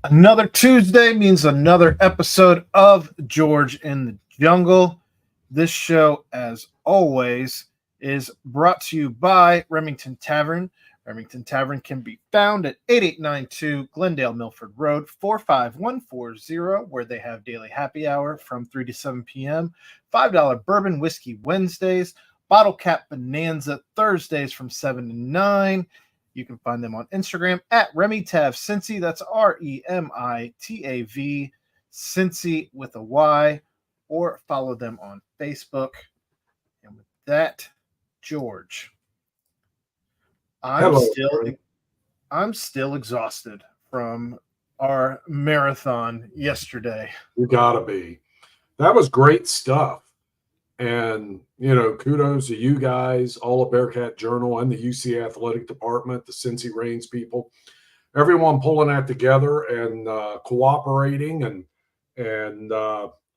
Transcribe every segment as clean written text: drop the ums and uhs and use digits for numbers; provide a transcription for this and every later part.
Another Tuesday means another episode of George in the Jungle. This show, as always, is brought to you by Remington Tavern. Remington Tavern can be found at 8892 Glendale Milford Road, 45140, where they have daily happy hour from 3 to 7 p.m., $5 bourbon whiskey Wednesdays, bottle cap bonanza Thursdays from 7 to 9. You can find them on Instagram at RemyTav Cincy. That's REMITAV Cincy with a Y, or follow them on Facebook. And with that, George, I'm Hello, still Aaron. I'm still exhausted from our marathon yesterday. You gotta be. That was great stuff. And, kudos to you guys, all of Bearcat Journal and the UC Athletic Department, the Cincy Reigns people, everyone pulling that together and cooperating. And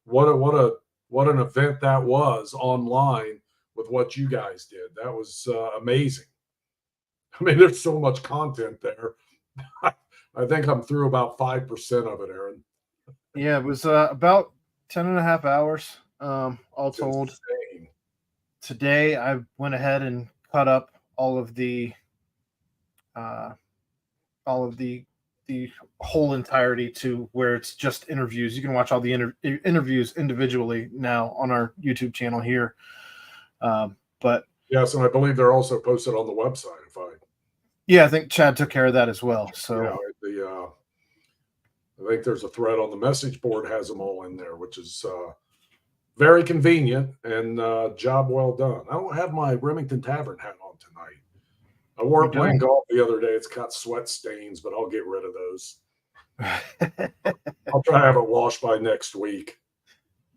what an event that was online with what you guys did. That was amazing. I mean, there's so much content there. I think I'm through about 5% of it, Aaron. Yeah, it was about 10 and a half hours, all It's told. insane. Today, I went ahead and cut up all of the uh, the whole entirety to where it's just interviews. You can watch all the interviews individually now on our YouTube channel here. But Yes, and I believe they're also posted on the website. yeah, I think Chad took care of that as well. So I think there's a thread on the message board has them all in there, which is very convenient and job well done. I don't have my Remington Tavern hat on tonight. I wore it playing golf the other day. It's got sweat stains, but I'll get rid of those. I'll try to have it washed by next week.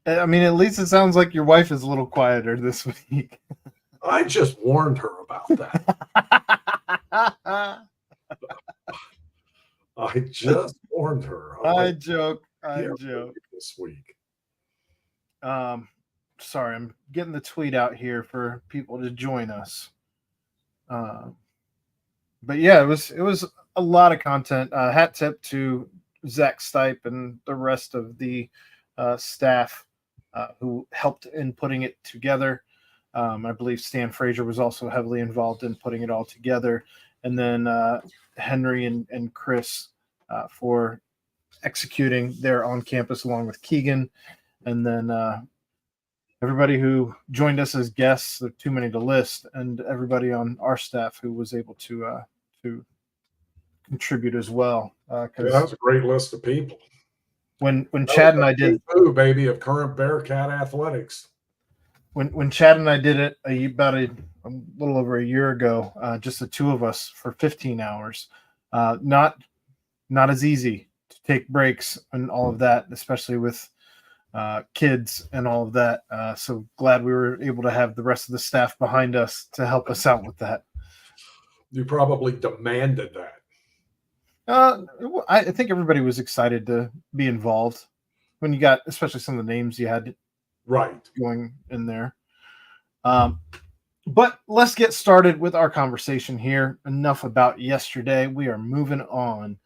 I mean, at least it sounds like your wife is a little quieter this week. I just warned her about that. I just warned her. I joke this week. Sorry, I'm getting the tweet out here for people to join us. But yeah, it was a lot of content. Hat tip to Zach Stipe and the rest of the staff who helped in putting it together. I believe Stan Frazier was also heavily involved in putting it all together. And then Henry and Chris for executing there on campus along with Keegan. And then everybody who joined us as guests, there are too many to list, and everybody on our staff who was able to contribute as well. That was a great list of people. When Chad and I did baby of current Bearcat athletics. When Chad and I did it about a little over a year ago, just the two of us for 15 hours, not as easy to take breaks and all of that, especially with kids and all of that. So glad we were able to have the rest of the staff behind us to help us out with that. You probably demanded that. I think everybody was excited to be involved when you got, especially some of the names you had going in there. But let's get started with our conversation here. Enough about yesterday. We are moving on.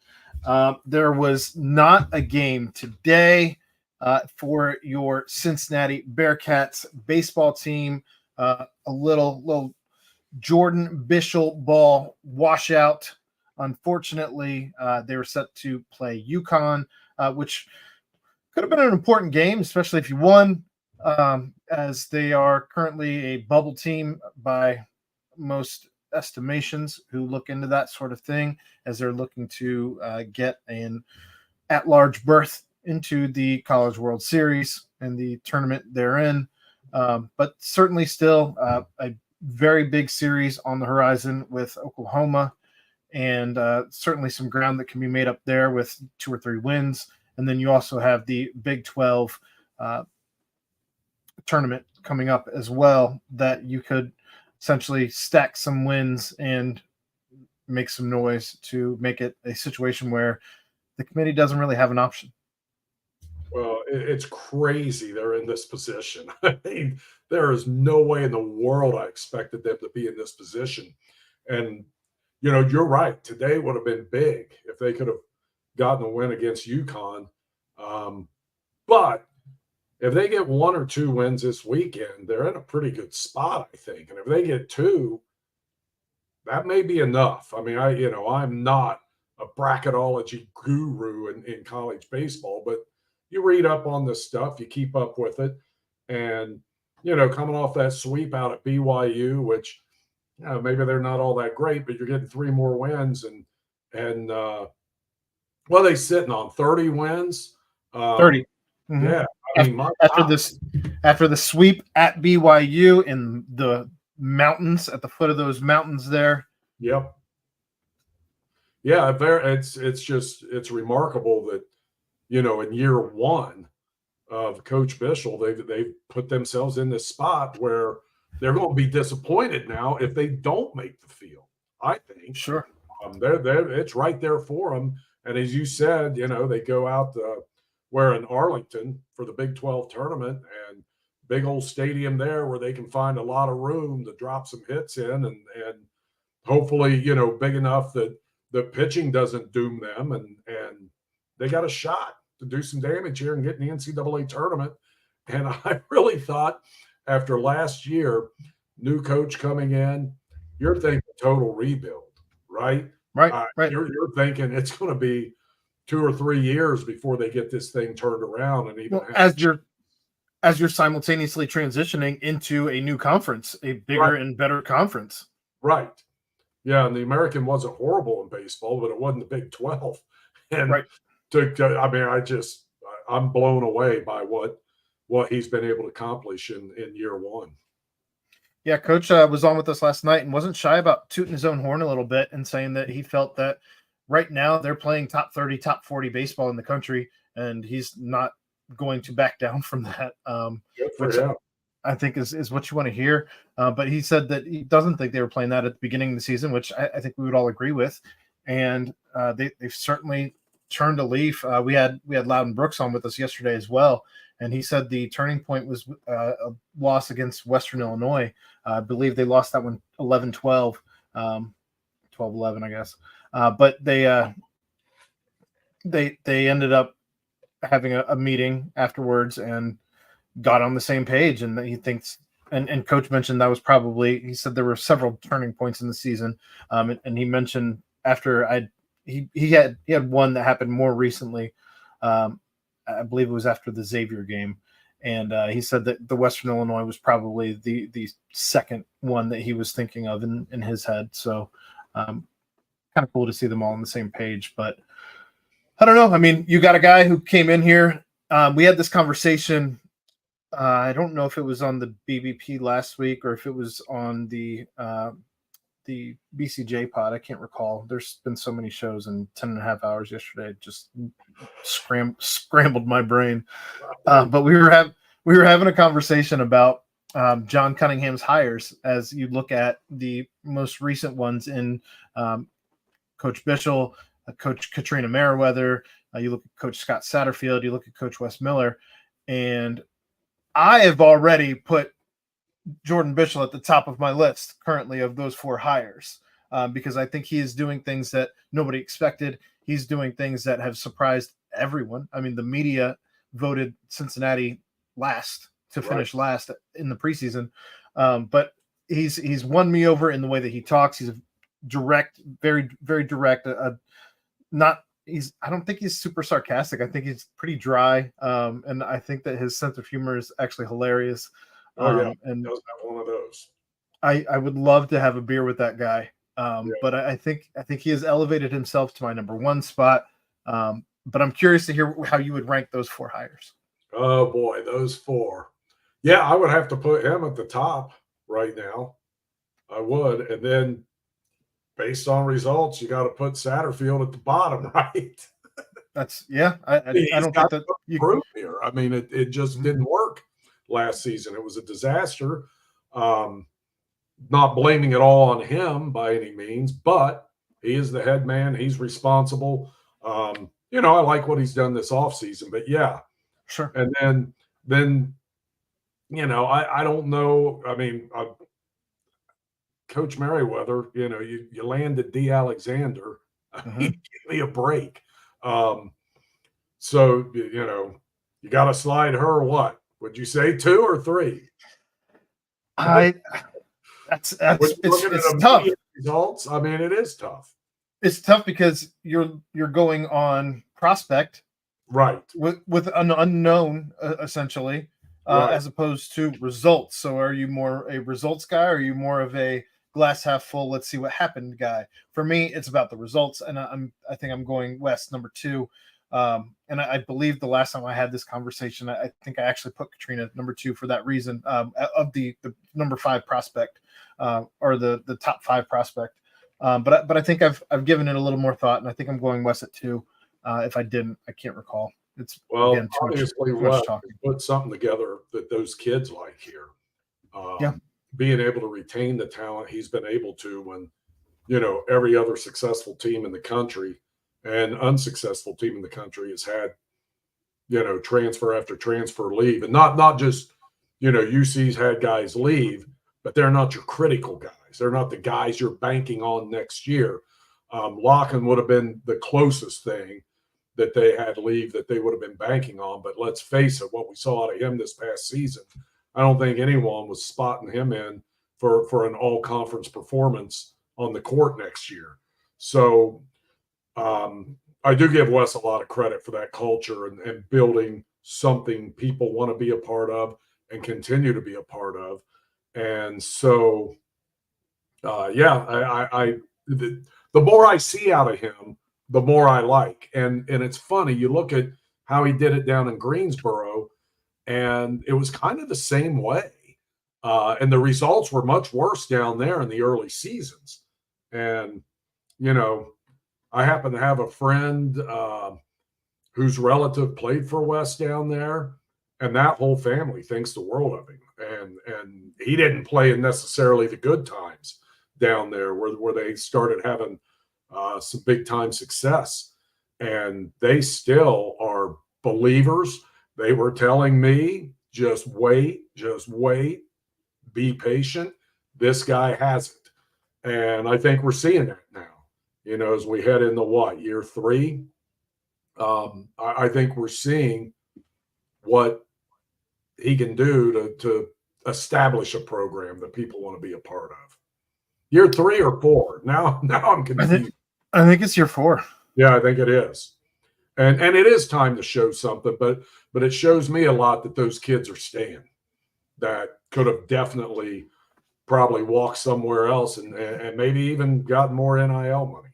There was not a game today for your Cincinnati Bearcats baseball team. A little Jordan Bishel ball washout. Unfortunately, they were set to play UConn, which could have been an important game, especially if you won, as they are currently a bubble team by most estimations who look into that sort of thing, as they're looking to get an at-large berth into the College World Series and the tournament therein. But certainly still a very big series on the horizon with Oklahoma, and certainly some ground that can be made up there with 2 or 3 wins. And then you also have the Big 12 tournament coming up as well, that you could essentially stack some wins and make some noise to make it a situation where the committee doesn't really have an option. Well, it's crazy they're in this position. I mean, there is no way in the world I expected them to be in this position. And, you're right. Today would have been big if they could have gotten a win against UConn. But if they get 1 or 2 wins this weekend, they're in a pretty good spot, I think. And if they get 2, that may be enough. I mean, I'm not a bracketology guru in college baseball, but you read up on this stuff, you keep up with it, and coming off that sweep out at BYU, which maybe they're not all that great, but you're getting 3 more wins, and well, they sitting on 30 wins. 30. Mm-hmm. Yeah, I mean, after the sweep at BYU in the mountains, at the foot of those mountains there. Yep. Yeah, it's remarkable that in year 1 of Coach Bishel, they've put themselves in this spot where they're going to be disappointed now if they don't make the field. I think sure, it's right there for them. And as you said, they go out where in Arlington for the Big 12 tournament, and big old stadium there where they can find a lot of room to drop some hits in, and hopefully big enough that the pitching doesn't doom them, and they got a shot to do some damage here and get in the NCAA tournament. And I really thought after last year, new coach coming in, you're thinking total rebuild, right? Right. You're thinking it's going to be 2 or 3 years before they get this thing turned around, and even as you're simultaneously transitioning into a new conference, a bigger and better conference. Right. Yeah, and the American wasn't horrible in baseball, but it wasn't the Big 12. And I'm blown away by what he's been able to accomplish in year 1. Yeah, Coach was on with us last night and wasn't shy about tooting his own horn a little bit and saying that he felt that right now they're playing top 30, top 40 baseball in the country, and he's not going to back down from that. Which I think is what you want to hear. But he said that he doesn't think they were playing that at the beginning of the season, which I think we would all agree with. And they've certainly turned a leaf. We had Loudon Brooks on with us yesterday as well, and he said the turning point was a loss against Western Illinois. I believe they lost that one 11-12, 12-11, I guess. But they ended up having a meeting afterwards and got on the same page, and he thinks, and Coach mentioned that was probably, he said there were several turning points in the season, and he mentioned after he had one that happened more recently. I believe it was after the Xavier game, and he said that the Western Illinois was probably the second one that he was thinking of in his head. So kind of cool to see them all on the same page. But I don't know. I mean, you got a guy who came in here. We had this conversation. I don't know if it was on the BBP last week or if it was on the BCJ pod. I can't recall. There's been so many shows in 10 and a half hours yesterday. Just scrambled my brain. But we were having a conversation about John Cunningham's hires as you look at the most recent ones in Coach Bishel, Coach Katrina Merriweather, you look at Coach Scott Satterfield, you look at Coach Wes Miller, and I have already put Jordan Bishel at the top of my list currently of those 4 hires because I think he is doing things that nobody expected. He's doing things that have surprised everyone. I mean, the media voted Cincinnati last to finish last in the preseason, but he's won me over in the way that he talks. He's a direct, very, very direct. I don't think he's super sarcastic. I think he's pretty dry, and I think that his sense of humor is actually hilarious. And that was one of those. I would love to have a beer with that guy, but I think he has elevated himself to my number 1 spot. But I'm curious to hear how you would rank those 4 hires. Oh boy, those 4. Yeah, I would have to put him at the top right now. I would, and then based on results, you got to put Satterfield at the bottom, right? That's I don't think that you prove here. I mean, it just didn't work last season. It was a disaster. Not blaming it all on him by any means, but he is the head man. He's responsible. I like what he's done this offseason, but yeah. Sure. And then I don't know. I mean, Coach Merriweather, you landed D. Alexander. Give me a break. Um, so, you got to slide her what? Would you say 2 or 3? I that's When you're looking it's at tough. immediate results, I mean, it is tough. It's tough because you're going on prospect Right, with an unknown essentially, right. as opposed to results. So are you more a results guy, or are you more of a glass half full, let's see what happened guy? For me, it's about the results, and I think I'm going West number 2. And I believe the last time I had this conversation, I think I actually put Katrina number 2 for that reason, of the number 5 prospect, or the top 5 prospect. But I think I've given it a little more thought, and I think I'm going West at 2. If I didn't, I can't recall. It's Well, again too obviously, much Wes talking. put something together that those kids like here. Yeah, Being able to retain the talent he's been able to when, every other successful team in the country and unsuccessful team in the country has had, transfer after transfer leave. And not just, UC's had guys leave, but they're not your critical guys. They're not the guys you're banking on next year. Locken would have been the closest thing that they had leave that they would have been banking on. But let's face it, what we saw out of him this past season, I don't think anyone was spotting him in for an all conference performance on the court next year. So I do give Wes a lot of credit for that culture and building something people want to be a part of and continue to be a part of. And so, the more I see out of him, the more I like. And it's funny, you look at how he did it down in Greensboro, and it was kind of the same way. And the results were much worse down there in the early seasons. And, I happen to have a friend whose relative played for Wes down there, and that whole family thinks the world of him. And he didn't play in necessarily the good times down there where they started having some big time success. And they still are believers. They were telling me, just wait, be patient. This guy has it. And I think we're seeing that now, as we head into year 3. I think we're seeing what he can do to establish a program that people want to be a part of. Year 3 or 4. Now I'm confused. I think it's year 4. Yeah, I think it is. And it is time to show something, but it shows me a lot that those kids are staying. That could have definitely probably walked somewhere else and maybe even gotten more NIL money.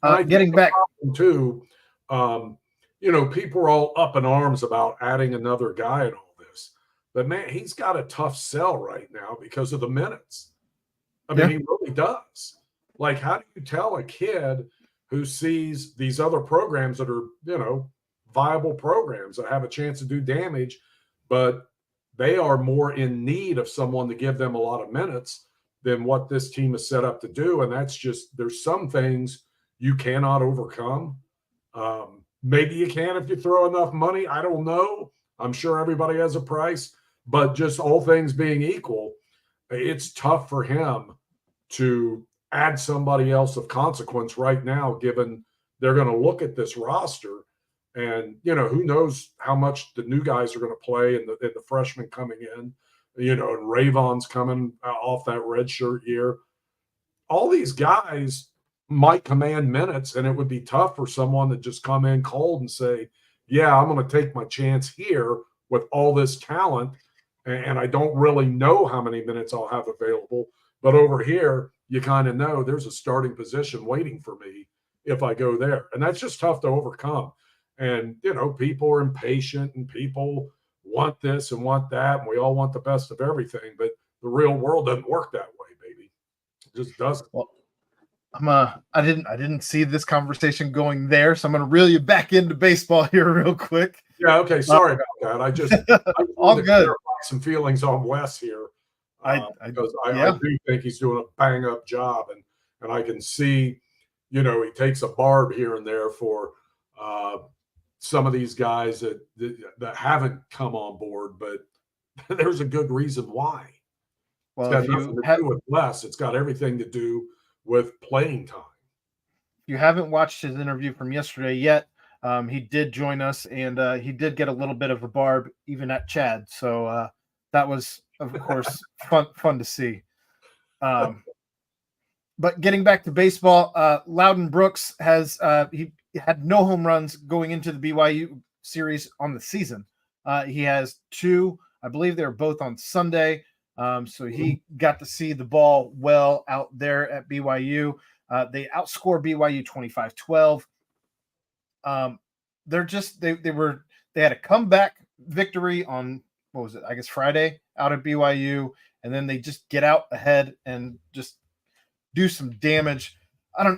And I Getting back too, people are all up in arms about adding another guy and all this, but man, he's got a tough sell right now because of the minutes. I mean, he really does. Like, how do you tell a kid who sees these other programs that are, viable programs that have a chance to do damage, but they are more in need of someone to give them a lot of minutes than what this team is set up to do? And that's just, there's some things you cannot overcome. Maybe you can if you throw enough money. I don't know. I'm sure everybody has a price, but just all things being equal, it's tough for him to add somebody else of consequence right now, given they're going to look at this roster and, who knows how much the new guys are going to play and the freshmen coming in, and Rayvon's coming off that red shirt year. All these guys might command minutes, and it would be tough for someone to just come in cold and say, yeah, I'm going to take my chance here with all this talent, and I don't really know how many minutes I'll have available. But over here, you kind of know there's a starting position waiting for me if I go there. And that's just tough to overcome. And, people are impatient and people want this and want that. And we all want the best of everything. But the real world doesn't work that way, baby. It just doesn't. Well, I didn't see this conversation going there, so I'm going to reel you back into baseball here real quick. Yeah, okay. Sorry about that. I all good. Some feelings on Wes here. Because I do think he's doing a bang up job, and I can see, he takes a barb here and there for some of these guys that haven't come on board, but there's a good reason why. Well, it's got nothing to do with Wes. It's got everything to do with playing time. you haven't watched his interview from yesterday yet, he did join us, and he did get a little bit of a barb even at Chad. So that was, of course, fun to see. But getting back to baseball, Loudon Brooks has he had no home runs going into the BYU series on the season. He has two, I believe they were both on Sunday. So he got to see the ball well out there at BYU. They outscore BYU 25-12. They had a comeback victory on, what was it? I guess Friday out at BYU, and then they just get out ahead and just do some damage.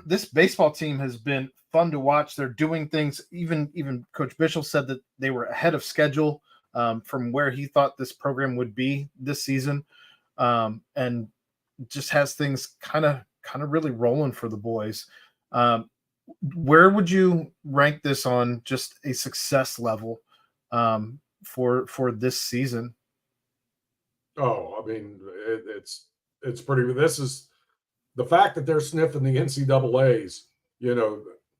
This baseball team has been fun to watch. They're doing things. Even Coach Bishop said that they were ahead of schedule from where he thought this program would be this season, and just has things kind of really rolling for the boys. Where would you rank this on just a success level for this season? Oh, I mean, it's pretty. This is the fact that they're sniffing the NCAA's.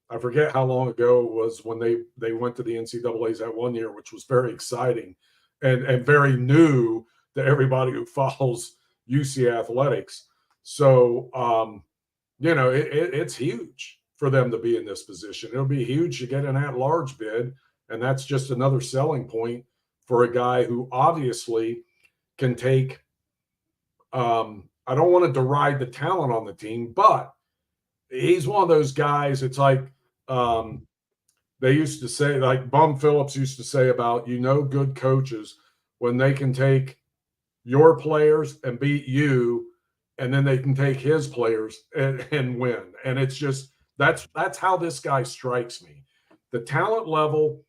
I forget how long ago it was when they went to the NCAA's that one year, which was very exciting and very new to everybody who follows UC athletics. So, it's huge for them to be in this position. It'll be huge to get an at-large bid, and that's just another selling point for a guy who obviously can take I don't want to deride the talent on the team, but he's one of those guys. It's like they used to say, like Bum Phillips used to say about, good coaches when they can take your players and beat you, and then they can take his players and win. And it's just that's how this guy strikes me. The talent level,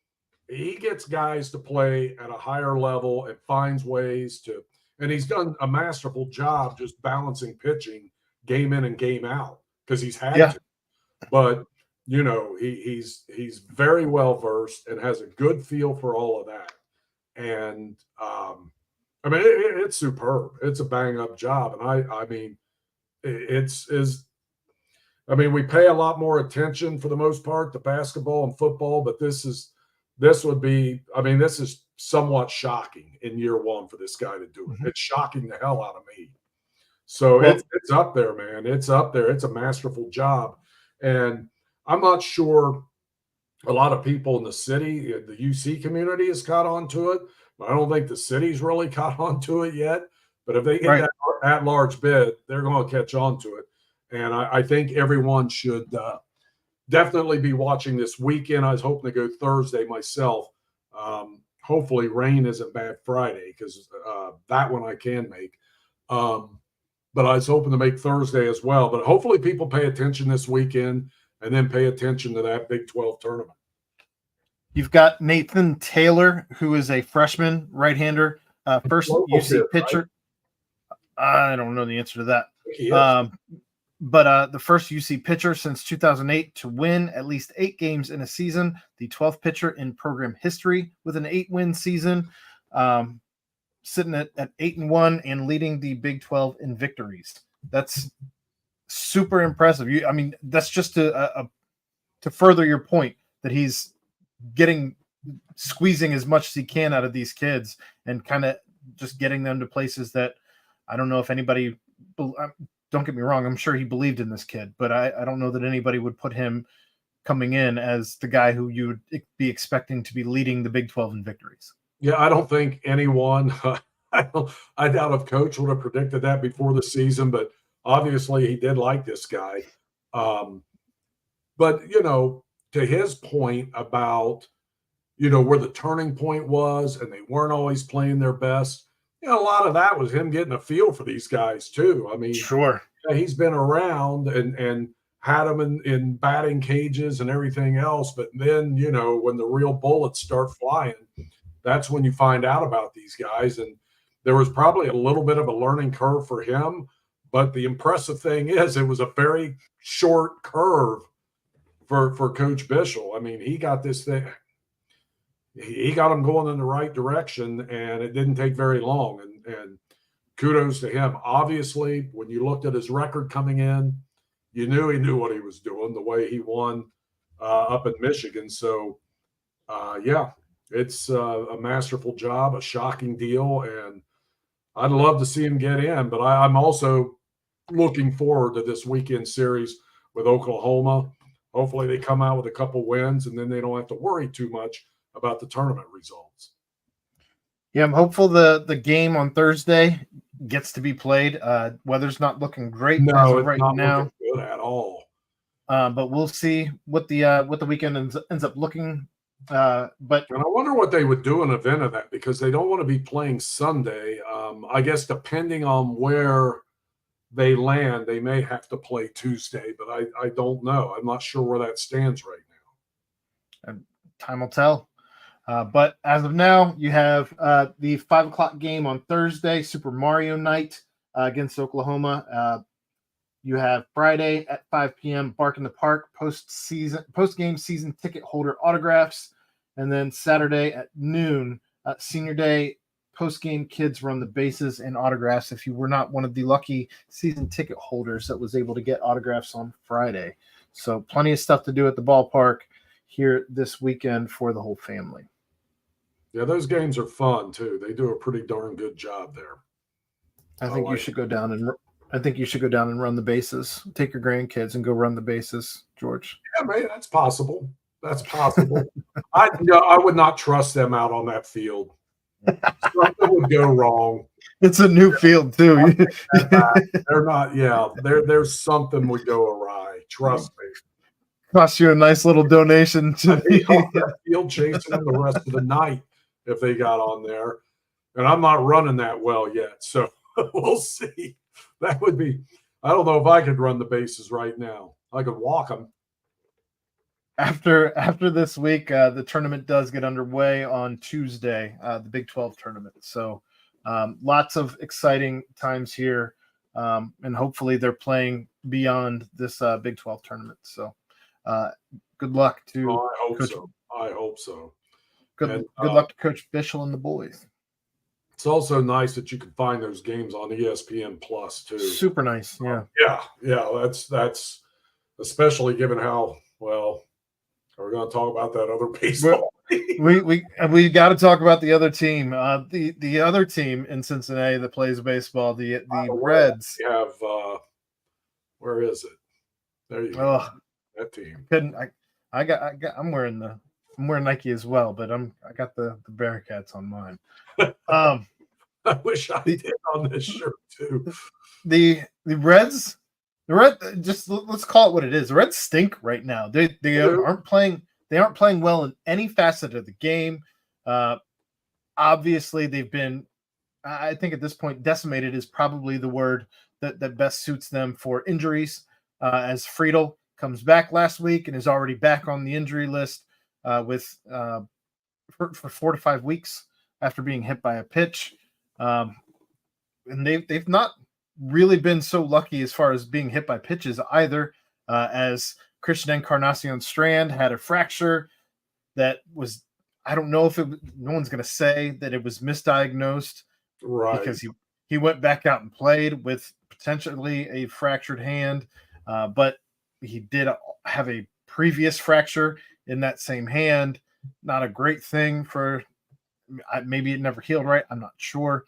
he gets guys to play at a higher level and finds ways to. And he's done a masterful job just balancing pitching game in and game out because he's had to. But, he's very well versed and has a good feel for all of that. And, it's superb. It's a bang up job. And we pay a lot more attention for the most part to basketball and football, but this is somewhat shocking in year one for this guy to do it. It's shocking the hell out of me. So it's up there, man. It's up there. It's a masterful job. And I'm not sure a lot of people in the city, the UC community has caught on to it. I don't think the city's really caught on to it yet. But if they get that at-large bid, they're going to catch on to it. And I think everyone should definitely be watching this weekend. I was hoping to go Thursday myself. Hopefully rain isn't bad Friday because that one I can make. But I was hoping to make Thursday as well. But hopefully people pay attention this weekend and then pay attention to that Big 12 tournament. You've got Nathan Taylor, who is a freshman right-hander, first UC pitcher. Right? I don't know the answer to that. But the first UC pitcher since 2008 to win at least 8 games in a season, the 12th pitcher in program history with an 8-win season, sitting at 8-1 and leading the Big 12 in victories. That's super impressive. That's just to further your point that he's squeezing as much as he can out of these kids and kind of just getting them to places that I don't know if anybody. Don't get me wrong, I'm sure he believed in this kid, but I don't know that anybody would put him coming in as the guy who you would be expecting to be leading the Big 12 in victories. Yeah, I don't think anyone I doubt if Coach would have predicted that before the season, but obviously he did like this guy. But, to his point about, where the turning point was and they weren't always playing their best, a lot of that was him getting a feel for these guys too. Sure. He's been around and had them in batting cages and everything else. But then, when the real bullets start flying, that's when you find out about these guys. And there was probably a little bit of a learning curve for him. But the impressive thing is it was a very short curve for Coach Bishop. He got this thing. He got him going in the right direction, and it didn't take very long. And kudos to him. Obviously, when you looked at his record coming in, you knew he knew what he was doing the way he won up in Michigan. So, yeah, it's a masterful job, a shocking deal, and I'd love to see him get in. But I'm also looking forward to this weekend series with Oklahoma. Hopefully, they come out with a couple wins, and then they don't have to worry too much about the tournament results. Yeah, I'm hopeful the game on Thursday gets to be played. Weather's not looking great as No, of it's right not now, looking good at all. but we'll see what the weekend ends up looking. But And I wonder what they would do in an event of that, because they don't want to be playing Sunday. I guess depending on where they land, they may have to play Tuesday, but I don't know. I'm not sure where that stands right now. time will tell. But as of now, you have the 5 o'clock game on Thursday, Super Mario Night against Oklahoma. You have Friday at 5 p.m. Bark in the Park post game season ticket holder autographs, and then Saturday at noon, Senior Day post game kids run the bases and autographs. If you were not one of the lucky season ticket holders that was able to get autographs on Friday, so plenty of stuff to do at the ballpark here this weekend for the whole family. Yeah, those games are fun too. They do a pretty darn good job there. I think you should go down and run the bases. Take your grandkids and go run the bases, George. Yeah, man, that's possible. That's possible. I would not trust them out on that field. Something would go wrong. It's a new field too. They're not. Yeah, there's something would go awry. Trust me. Cost you a nice little donation to that field chasing them the rest of the night if they got on there. And I'm not running that well yet, so we'll see. That would be. I don't know if I could run the bases right now. I could walk them. After this week, the tournament does get underway on Tuesday, the Big 12 tournament. So lots of exciting times here, and hopefully they're playing beyond this Big 12 tournament. So good luck to Coach. I hope so. Good luck to Coach Bishel and the boys. It's also nice that you can find those games on ESPN Plus too. Super nice, yeah. Yeah. That's especially given how well. We're going to talk about that other baseball. we got to talk about the other team. The other team in Cincinnati that plays baseball, the Reds. We have where is it? There you go. That team. I'm wearing Nike as well, but I got the Bearcats on mine. I wish I did on this shirt too. The Reds. Just let's call it what it is. The Reds stink right now. They aren't playing. They aren't playing well in any facet of the game. Obviously, they've been. I think at this point, decimated is probably the word that best suits them for injuries. As Friedel comes back last week and is already back on the injury list for 4 to 5 weeks after being hit by a pitch, and they've not really been so lucky as far as being hit by pitches either, as Christian Encarnacion Strand had a fracture that was, I don't know if no one's going to say that it was misdiagnosed, right? Because he went back out and played with potentially a fractured hand, but he did have a previous fracture in that same hand. Not a great thing for, maybe it never healed right. I'm not sure.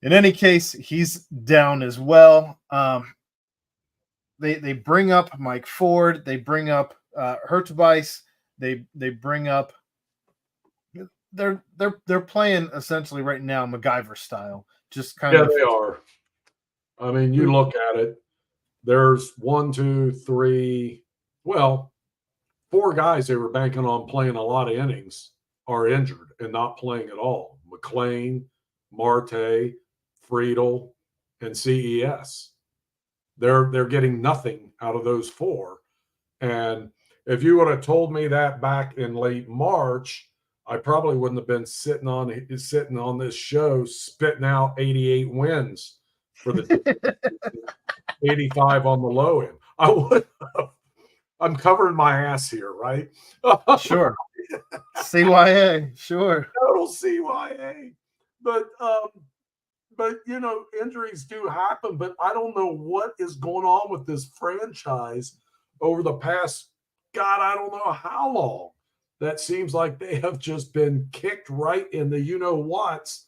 In any case, he's down as well. They bring up Mike Ford. They bring up Hurtubise. They bring up. They're playing essentially right now MacGyver style. Just kind of. Yeah, they are. I mean, you look at it. There's 1, 2, 3. Well, 4 guys they were banking on playing a lot of innings are injured and not playing at all. McLean, Marte, Friedel, and CES. They're getting nothing out of those 4. And if you would have told me that back in late March, I probably wouldn't have been sitting on this show spitting out 88 wins for the 85 on the low end. I would have. I'm covering my ass here, right? Sure. CYA, sure. Total CYA. But but injuries do happen. But I don't know what is going on with this franchise over the past, God, I don't know how long. That seems like they have just been kicked right in the whats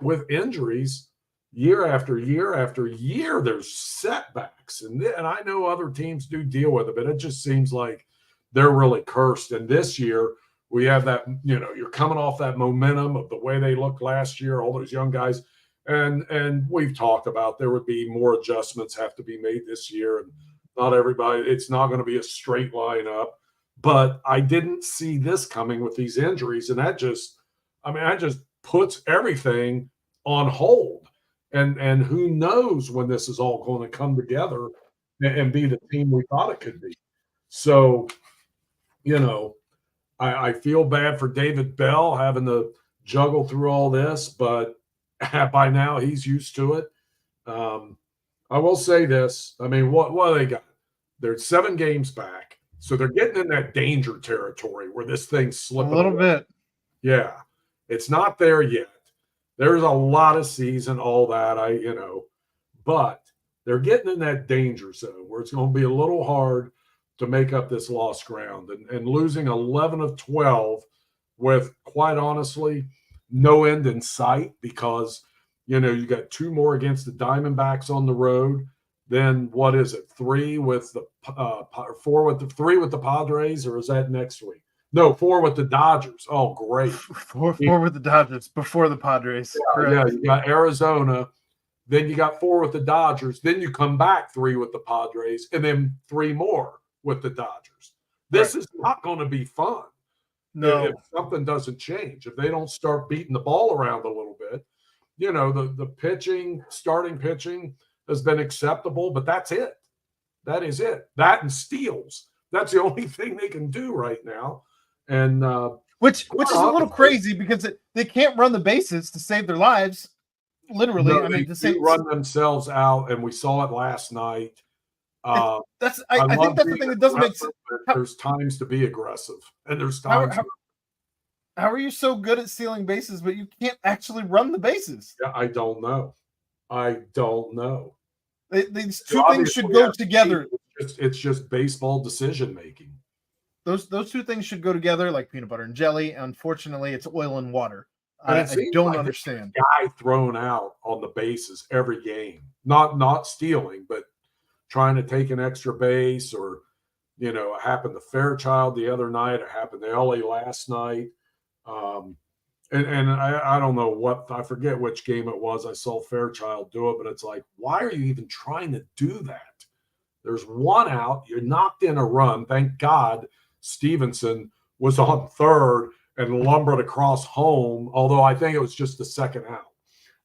with injuries year after year after year. There's setbacks, and I know other teams do deal with it, but it just seems like they're really cursed. And this year we have that, you're coming off that momentum of the way they looked last year, all those young guys. And we've talked about there would be more adjustments have to be made this year, and not everybody, it's not going to be a straight line up. But I didn't see this coming with these injuries, and that just puts everything on hold. And who knows when this is all going to come together and be the team we thought it could be. So, I feel bad for David Bell having to juggle through all this, but by now he's used to it. I will say this. I mean, what do they got? They're 7 games back. So they're getting in that danger territory where this thing's slipping a little away. bit. Yeah. It's not there yet. There's a lot of season, all that, but they're getting in that danger zone where it's going to be a little hard to make up this lost ground. And losing 11 of 12 with, quite honestly, no end in sight, because, you got 2 more against the Diamondbacks on the road. Then what is it? 3 with the 3 with the Padres, or is that next week? No, 4 with the Dodgers. Oh, great. 4 with the Dodgers before the Padres. Yeah, you got Arizona. Then you got 4 with the Dodgers. Then you come back 3 with the Padres, and then 3 more with the Dodgers. This is not going to be fun. No. If something doesn't change, if they don't start beating the ball around a little bit, the pitching, starting pitching has been acceptable, but that's it. That is it. That and steals. That's the only thing they can do right now. And which is a little crazy, because they can't run the bases to save their lives. Literally, no, they run themselves out, and we saw it last night. I think that's the thing that doesn't make sense. There's times to be aggressive, and there's times. How are you so good at stealing bases, but you can't actually run the bases? Yeah, I don't know. These 2 things should go together. It's just baseball decision making. Those 2 things should go together like peanut butter and jelly. Unfortunately, it's oil and water. I don't understand. Guy thrown out on the bases every game, not stealing, but trying to take an extra base, or it happened to Fairchild the other night. It happened to LA last night. And I don't know I forget which game it was. I saw Fairchild do it, but it's like, why are you even trying to do that? There's 1 out. You knocked in a run. Thank God Stevenson was on third and lumbered across home, although I think it was just the second out,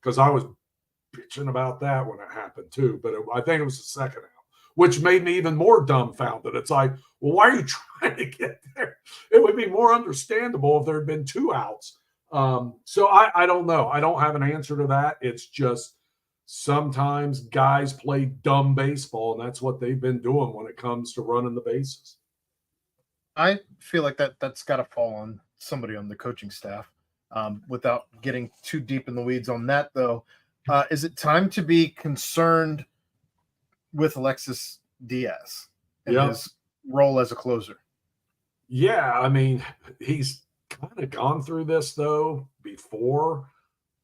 because I was bitching about that when it happened too. But I think it was the second out, which made me even more dumbfounded. It's like, well, why are you trying to get there? It would be more understandable if there had been 2 outs. So I don't know. I don't have an answer to that. It's just sometimes guys play dumb baseball, and that's what they've been doing when it comes to running the bases. I feel like that's got to fall on somebody on the coaching staff. Without getting too deep in the weeds on that, though, is it time to be concerned with Alexis Diaz and his role as a closer? Yeah, I mean, he's kind of gone through this, though, before,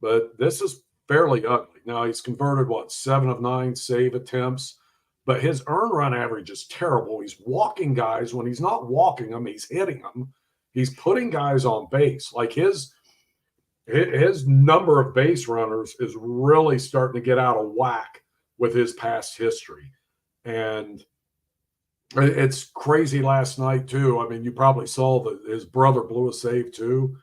but this is fairly ugly. Now, he's converted, 7 of 9 save attempts, but his earn run average is terrible. He's walking guys. When he's not walking them, he's hitting them. He's putting guys on base. Like his number of base runners is really starting to get out of whack with his past history. And it's crazy last night, too. I mean, you probably saw that his brother blew a save, too.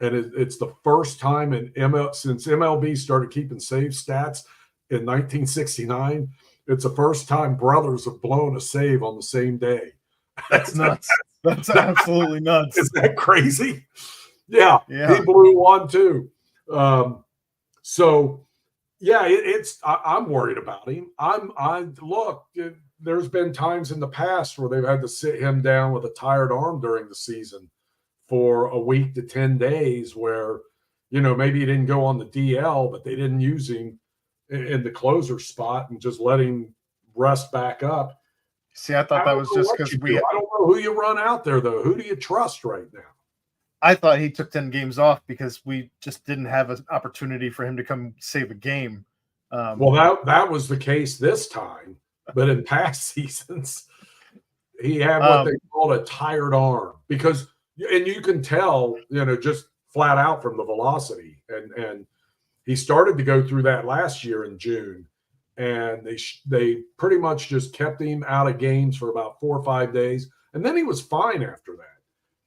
And it's the first time since MLB started keeping save stats in 1969. It's the first time brothers have blown a save on the same day. That's nuts. That's absolutely nuts. Is that crazy? Yeah. He blew one, too. So, yeah, I'm worried about him. Look, there's been times in the past where they've had to sit him down with a tired arm during the season for a week to 10 days, where, maybe he didn't go on the DL, but they didn't use him in the closer spot and just let him rest back up. See, I thought that was just because I don't know who you run out there, though. Who do you trust right now? I thought he took 10 games off because we just didn't have an opportunity for him to come save a game. Well, that was the case this time, but in past seasons, he had what they called a tired arm and you can tell, just flat out from the velocity. And he started to go through that last year in June, and they pretty much just kept him out of games for about 4 or 5 days, and then he was fine after that.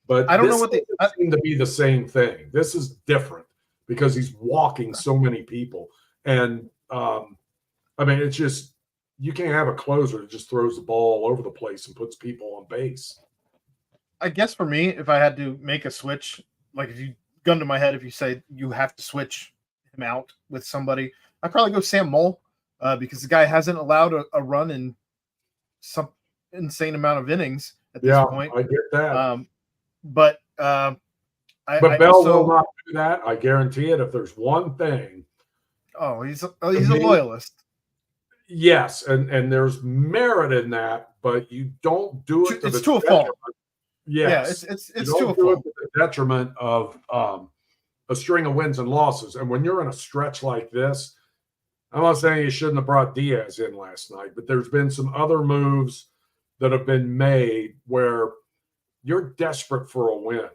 But I don't know what seemed to be the same thing. This is different because he's walking so many people, and it's just you can't have a closer that just throws the ball all over the place and puts people on base. I guess for me, if I had to make a switch, like if you gun to my head, if you say you have to switch him out with somebody, I'd probably go Sam Mole because the guy hasn't allowed a run in some insane amount of innings at this point. I get that. But Bell will not do that. I guarantee it. If there's one thing, he's a loyalist. Yes, and there's merit in that, but you don't do it. It's to a fault. Yes, yeah, it's to a fault. To the detriment of a string of wins and losses. And when you're in a stretch like this, I'm not saying you shouldn't have brought Diaz in last night, but there's been some other moves that have been made where you're desperate for a win.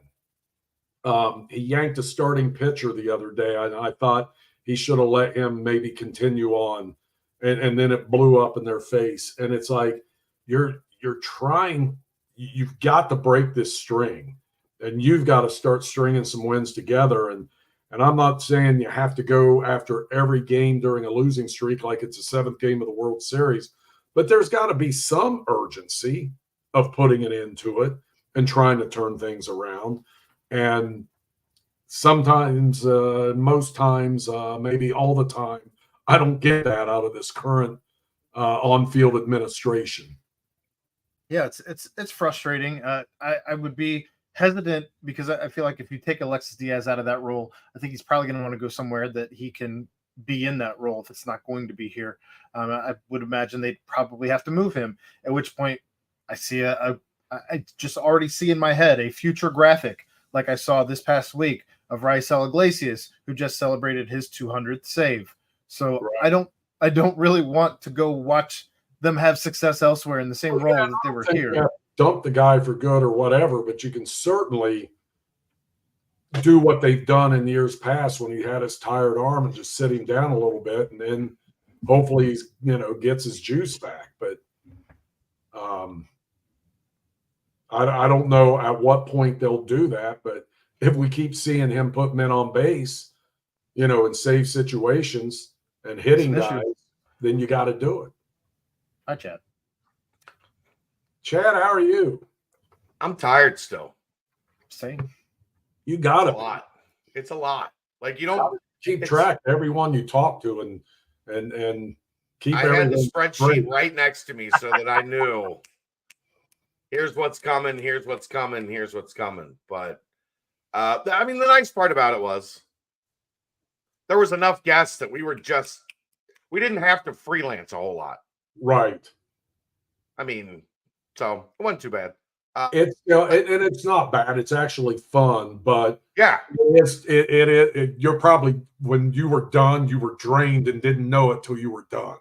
He yanked a starting pitcher the other day. I thought he should have let him maybe continue on, and then it blew up in their face. And it's like you're trying. You've got to break this string, and you've got to start stringing some wins together. And I'm not saying you have to go after every game during a losing streak like it's the 7th game of the World Series, but there's got to be some urgency of putting an end to it and trying to turn things around. And sometimes, most times, maybe all the time, I don't get that out of this current on-field administration. Yeah, it's frustrating. I would be hesitant because I feel like if you take Alexis Diaz out of that role, I think he's probably going to want to go somewhere that he can be in that role if it's not going to be here. I would imagine they'd probably have to move him, at which point I see I just already see in my head a future graphic like I saw this past week of Raisel Iglesias, who just celebrated his 200th save. So right. I don't really want to go watch them have success elsewhere in the same role that they were here. Dump the guy for good or whatever, but you can certainly do what they've done in years past when he had his tired arm and just sit him down a little bit, and then hopefully he's gets his juice back. But I don't know at what point they'll do that, but if we keep seeing him put men on base, in safe situations and hitting guys, then you got to do it. Hi, Chad. Chad, how are you? I'm tired still. Same. You got it. It's a lot. Like you don't keep track of everyone you talk to and keep. I had the spreadsheet right next to me so that I knew. Here's what's coming. Here's what's coming. Here's what's coming. But the nice part about it was there was enough guests that we didn't have to freelance a whole lot. Right. So it wasn't too bad. It's and it's not bad. It's actually fun, but yeah, you're probably when you were done, you were drained and didn't know it till you were done.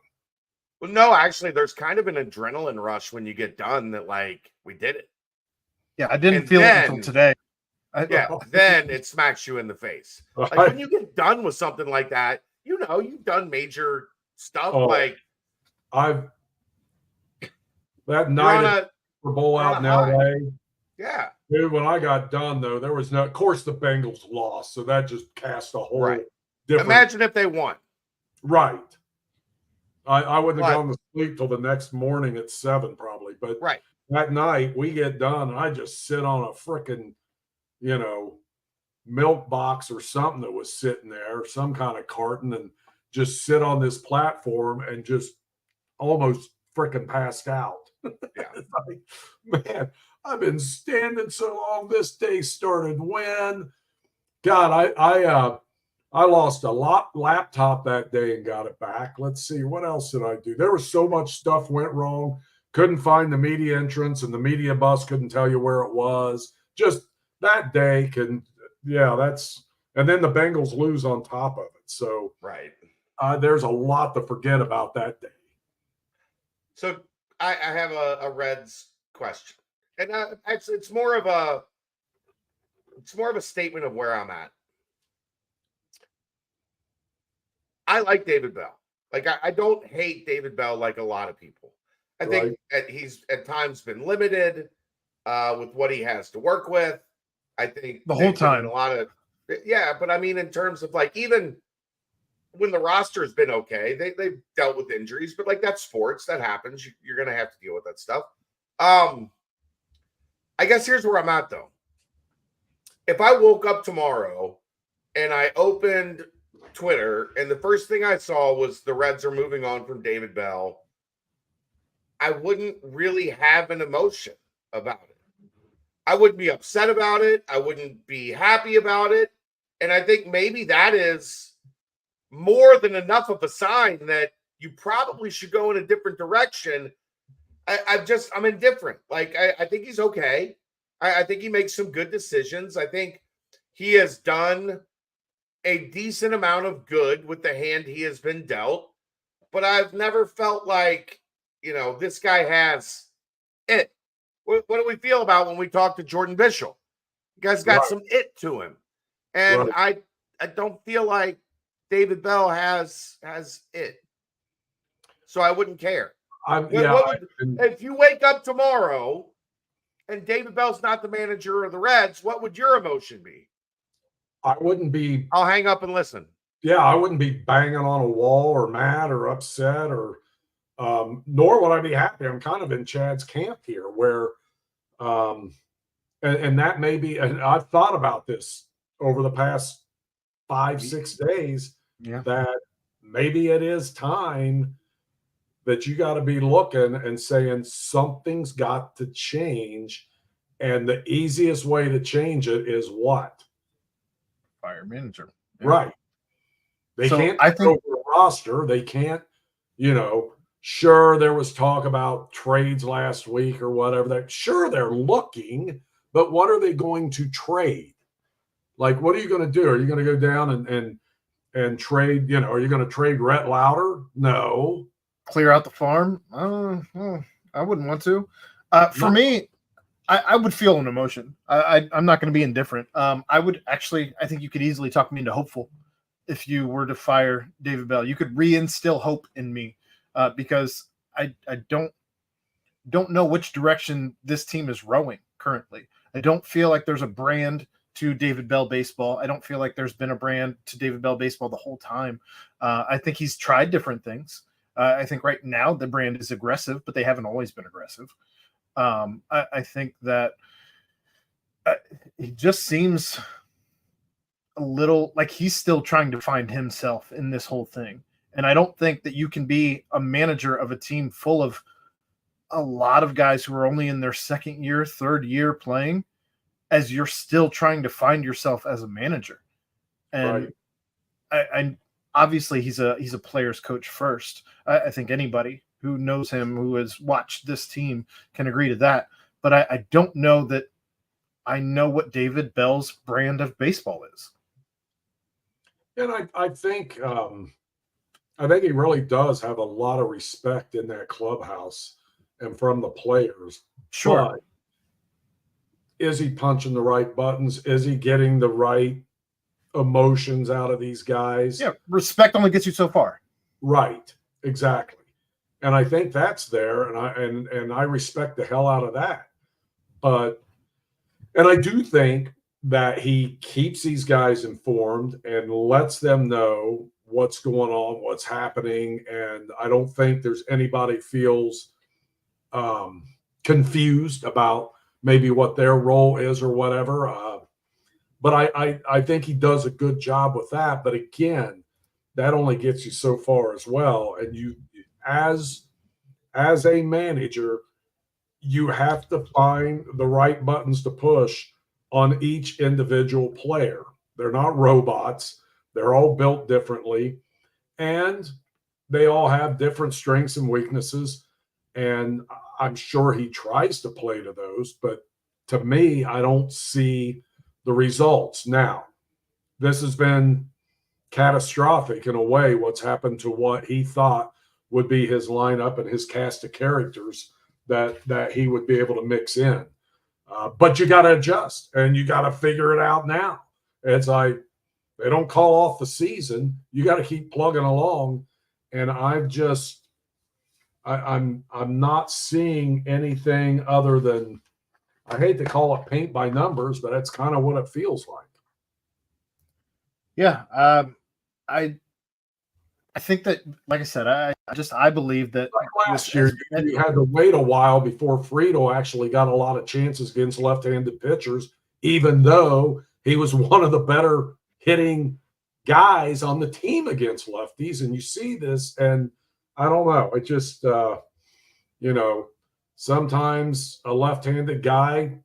Well, no, actually, there's kind of an adrenaline rush when you get done that we did it. Yeah, I didn't feel it until today. Then it smacks you in the face. Like when you get done with something like that, you've done major stuff. That night at Super Bowl out in LA. Yeah. Dude, when I got done though, there was of course the Bengals lost, so that just cast a whole different. Imagine if they won. Right. I wouldn't have gone to sleep till the next morning at 7 probably, but that night we get done and I just sit on a freaking, milk box or something that was sitting there, some kind of carton, and just sit on this platform and just almost freaking passed out. Yeah. Man, I've been standing so long. This day started when? God, I lost a laptop that day and got it back. Let's see, what else did I do? There was so much stuff went wrong. Couldn't find the media entrance, and the media bus couldn't tell you where it was. Just that day and then the Bengals lose on top of it. So Right. there's a lot to forget about that day. So I have a Reds question, and it's more of a statement of where I'm at. I like David Bell. Like I don't hate David Bell like a lot of people. I think he's at times been limited with what he has to work with. I think The whole time. a lot of but I mean, in terms of like even when the roster's been okay, they've dealt with injuries, but like that's sports, that happens. You're gonna have to deal with that stuff. I guess here's where I'm at though. If I woke up tomorrow and I opened Twitter and the first thing I saw was the Reds are moving on from David Bell, I wouldn't really have an emotion about it. I wouldn't be upset about it. I wouldn't be happy about it. And I think maybe that is more than enough of a sign that you probably should go in a different direction. I'm indifferent. Like, I think he's okay. I think he makes some good decisions. I think he has done a decent amount of good with the hand he has been dealt. But I've never felt like, this guy has it. What do we feel about when we talk to Jordan Bishop? You guys got some it to him. And I don't feel like David Bell has it. So I wouldn't care. If you wake up tomorrow and David Bell's not the manager of the Reds, what would your emotion be? I wouldn't be. I'll hang up and listen. Yeah, I wouldn't be banging on a wall or mad or upset or nor would I be happy. I'm kind of in Chad's camp here where and that may be, and I've thought about this over the past 5-6 days, that maybe it is time that you got to be looking and saying something's got to change. And the easiest way to change it is what? Fire manager. Yeah. Right. They can't take over a roster. They can't, sure, there was talk about trades last week or whatever. Sure, they're looking, but what are they going to trade? Like, what are you going to do? Are you going to go down and trade, are you going to trade Rhett Lauder? No. Clear out the farm? I wouldn't want to. For me, I would feel an emotion. I'm not going to be indifferent. I think you could easily talk me into hopeful if you were to fire David Bell. You could reinstill hope in me because I don't know which direction this team is rowing currently. I don't feel like there's a brand to David Bell baseball. I don't feel like there's been a brand to David Bell baseball the whole time. I think he's tried different things. I think right now the brand is aggressive, but they haven't always been aggressive. I think that he just seems a little like he's still trying to find himself in this whole thing. And I don't think that you can be a manager of a team full of a lot of guys who are only in their second year, third year playing as you're still trying to find yourself as a manager. And I obviously he's a player's coach first. I think anybody who knows him, who has watched this team, can agree to that. But I don't know that I know what David Bell's brand of baseball is. And I think he really does have a lot of respect in that clubhouse and from the players. Sure. But is he punching the right buttons? Is he getting the right emotions out of these guys? Yeah, respect only gets you so far. Right, exactly. And I think that's there, and I respect the hell out of that. And I do think that he keeps these guys informed and lets them know what's going on, what's happening. And I don't think there's anybody feels confused about maybe what their role is or whatever. But I think he does a good job with that. But again, that only gets you so far as well. And you, as a manager, you have to find the right buttons to push on each individual player. They're not robots. They're all built differently, and they all have different strengths and weaknesses. And I'm sure he tries to play to those, but to me, I don't see the results. Now, this has been catastrophic in a way, what's happened to what he thought would be his lineup and his cast of characters that he would be able to mix in. But you got to adjust and you got to figure it out now. It's like they don't call off the season. You got to keep plugging along. And I'm not seeing anything other than, I hate to call it paint by numbers, but that's kind of what it feels like. Yeah, I think that, like I said, I believe that like last year you had to wait a while before Frito actually got a lot of chances against left-handed pitchers, even though he was one of the better hitting guys on the team against lefties. And you see this, and I don't know, it just sometimes a left-handed guy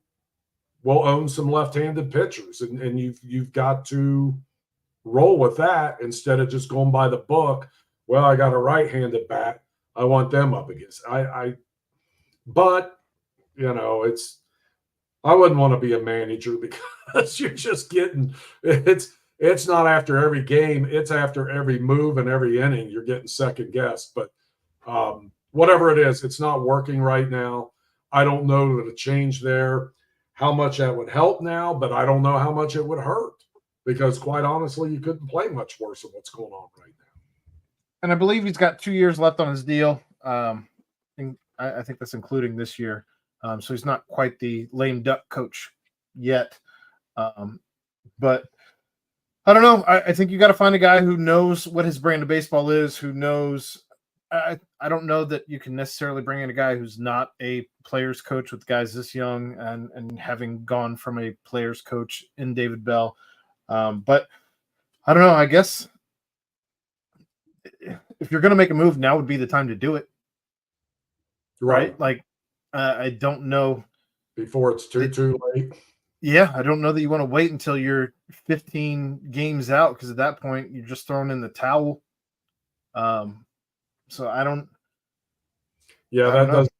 will own some left-handed pitchers, and you've got to roll with that instead of just going by the book. Well, I got a right-handed bat, I want them up against. But I wouldn't want to be a manager because you're just getting it's not after every game, it's after every move and every inning you're getting second guessed. But whatever it is, it's not working right now. I don't know that a change there, how much that would help now, but I don't know how much it would hurt. Because quite honestly, you couldn't play much worse than what's going on right now. And I believe he's got 2 years left on his deal. And I think that's including this year. So he's not quite the lame duck coach yet. But I don't know. I think you got to find a guy who knows what his brand of baseball is, who knows. I don't know that you can necessarily bring in a guy who's not a player's coach with guys this young and having gone from a player's coach in David Bell. But I don't know. I guess if you're going to make a move, now would be the time to do it. Right? Like, I don't know. Before it's too late. Yeah, I don't know that you want to wait until you're 15 games out, because at that point you're just throwing in the towel. So I don't. Yeah, that doesn't.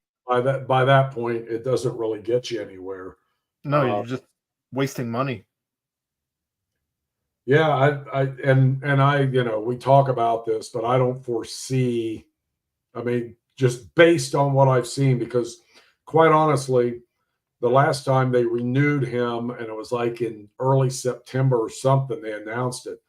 By that point, it doesn't really get you anywhere. No, you're just wasting money. Yeah, we talk about this, but I don't foresee. I mean, just based on what I've seen, because quite honestly, the last time they renewed him, and it was like in early September or something, they announced it.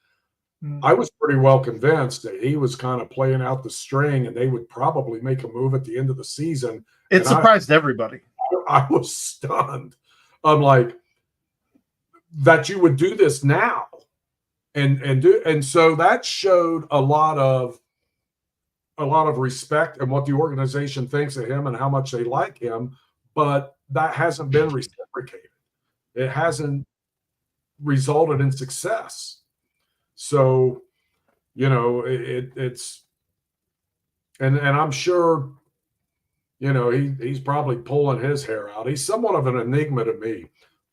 I was pretty well convinced that he was kind of playing out the string, and they would probably make a move at the end of the season. It surprised everybody. I was stunned. I'm like, that you would do this now. And so that showed a lot of respect and what the organization thinks of him and how much they like him, but that hasn't been reciprocated. It hasn't resulted in success. So, it's and I'm sure, he's probably pulling his hair out. He's somewhat of an enigma to me.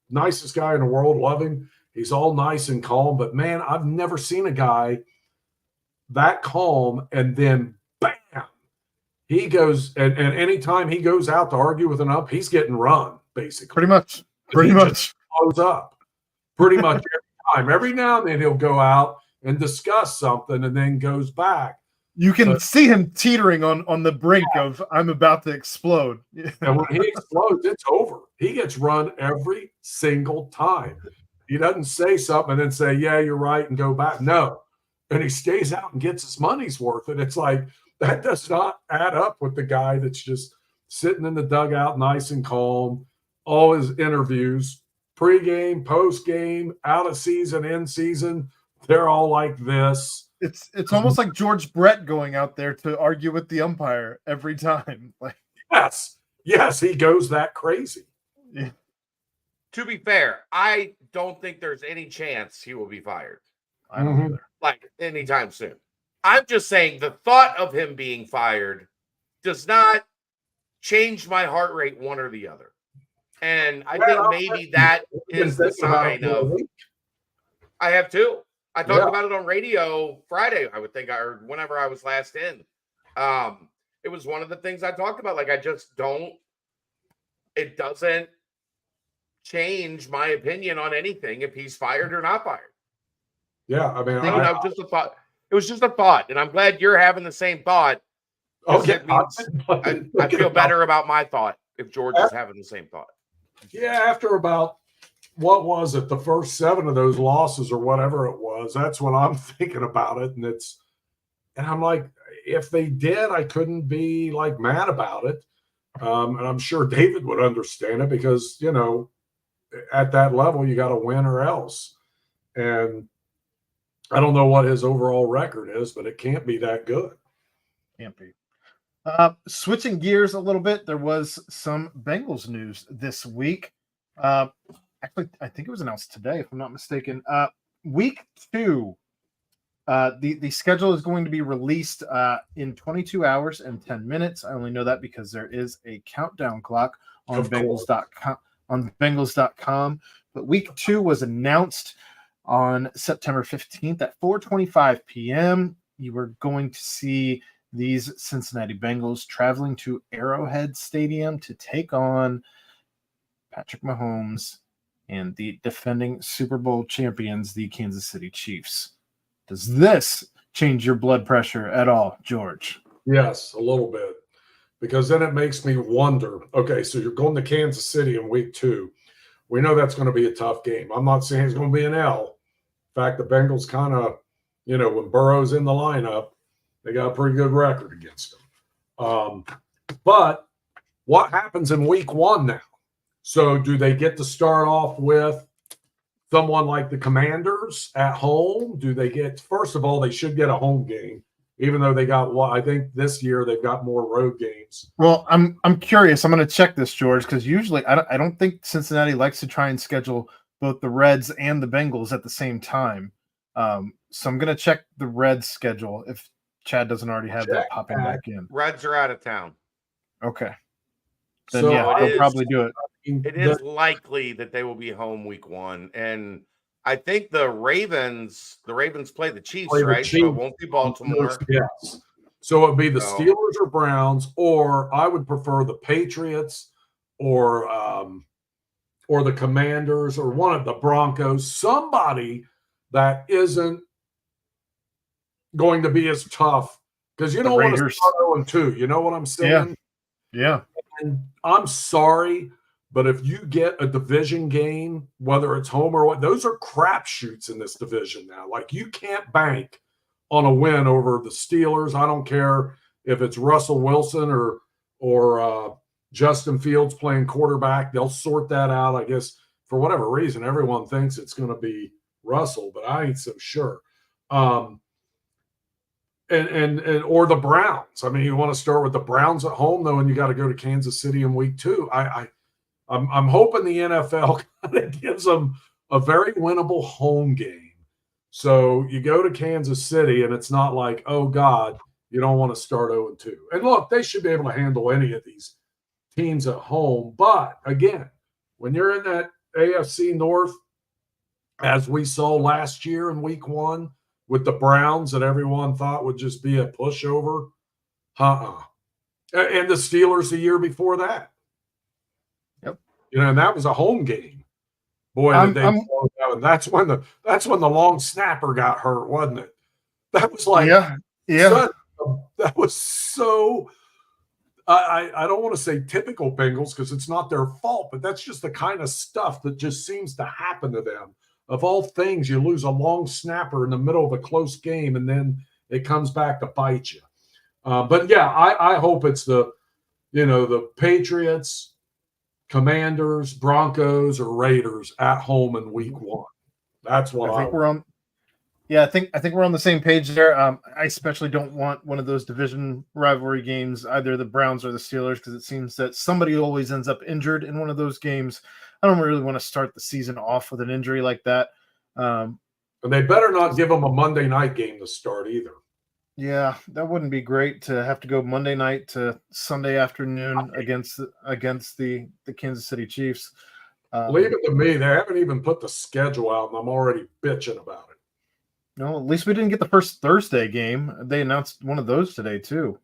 Nicest guy in the world, love him. He's all nice and calm, but man, I've never seen a guy that calm and then bam, he goes, and anytime he goes out to argue with an ump, he's getting run, basically. Pretty much. Just blows up. Pretty much every time. Every now and then he'll go out and discuss something and then goes back. You can see him teetering on the brink of I'm about to explode. And when he explodes, it's over. He gets run every single time. He doesn't say something and then say, yeah, you're right, and go back. No. And he stays out and gets his money's worth. And it's like, that does not add up with the guy that's just sitting in the dugout, nice and calm. All his interviews, pregame, postgame, out of season, in season, they're all like this. It's almost like George Brett going out there to argue with the umpire every time. Like, yes, he goes that crazy. Yeah. To be fair, I don't think there's any chance he will be fired. I don't either. Like, anytime soon. I'm just saying the thought of him being fired does not change my heart rate one or the other. And I think maybe that is the sign of. I have too. I talked about it on radio Friday, I would think, or whenever I was last in. It was one of the things I talked about. Like, I just don't, it doesn't change my opinion on anything if he's fired or not fired. Yeah, I mean, Just a thought. It was just a thought, and I'm glad you're having the same thought. Okay, It means I feel better about my thought if George is having the same thought. Yeah, after about, what was it, the first 7 of those losses or whatever it was, that's when I'm thinking about it. And I'm like, if they did, I couldn't be like mad about it. And I'm sure David would understand it because, you know, at that level, you got to win or else. And I don't know what his overall record is, but it can't be that good. Can't be. Switching gears a little bit, there was some Bengals news this week. Actually, I think it was announced today, if I'm not mistaken. Week 2, the schedule is going to be released in 22 hours and 10 minutes. I only know that because there is a countdown clock on Bengals.com. On Bengals.com, but week 2 was announced on September 15th at 4:25 p.m. You were going to see these Cincinnati Bengals traveling to Arrowhead Stadium to take on Patrick Mahomes and the defending Super Bowl champions, the Kansas City Chiefs. Does this change your blood pressure at all, George? Yes, a little bit. Because then it makes me wonder, okay, so you're going to Kansas City in week 2. We know that's going to be a tough game. I'm not saying it's going to be an L. In fact, the Bengals kind of, you know, when Burrow's in the lineup, they got a pretty good record against them. But what happens in week 1 now? So do they get to start off with someone like the Commanders at home? Do they get, first of all, they should get a home game, even though they got, well, I think this year they've got more road games. Well, I'm curious. I'm going to check this, George, because usually I don't think Cincinnati likes to try and schedule both the Reds and the Bengals at the same time. So I'm going to check the Reds schedule if Chad doesn't already have that popping back in. Reds are out of town. Okay. Then So yeah, they'll probably do it. It is likely that they will be home week 1, and I think the Ravens play the Chiefs, right? Chiefs. So it won't be Baltimore. Yes. So it would be the Steelers or Browns, or I would prefer the Patriots or the Commanders or one of the Broncos, somebody that isn't going to be as tough, because you don't want to start 0-2. You know what I'm saying? Yeah. And I'm sorry, but if you get a division game, whether it's home or what, those are crapshoots in this division now. Like, you can't bank on a win over the Steelers. I don't care if it's Russell Wilson or Justin Fields playing quarterback. They'll sort that out, I guess. For whatever reason, everyone thinks it's going to be Russell, but I ain't so sure. And or the Browns. I mean, you want to start with the Browns at home, though, and you got to go to Kansas City in week 2. I'm hoping the NFL kind of gives them a very winnable home game. So you go to Kansas City, and it's not like, oh, God, you don't want to start 0-2. And look, they should be able to handle any of these teams at home. But, again, when you're in that AFC North, as we saw last year in week 1, with the Browns that everyone thought would just be a pushover. And the Steelers the year before that. Yep. You know, and that was a home game. Boy, that's when the long snapper got hurt, wasn't it? That was like, yeah. That was so, I don't want to say typical Bengals because it's not their fault, but that's just the kind of stuff that just seems to happen to them. Of all things, you lose a long snapper in the middle of a close game, and then it comes back to bite you. But yeah, I hope it's the Patriots, Commanders, Broncos, or Raiders at home in week 1. That's what I think we're on. Yeah, I think we're on the same page there. I especially don't want one of those division rivalry games, either the Browns or the Steelers, because it seems that somebody always ends up injured in one of those games. I don't really want to start the season off with an injury like that. And they better not give them a Monday night game to start either. Yeah, that wouldn't be great to have to go Monday night to Sunday afternoon against the Kansas City Chiefs. Leave it to me. They haven't even put the schedule out, and I'm already bitching about it. No, at least we didn't get the first Thursday game. They announced one of those today too.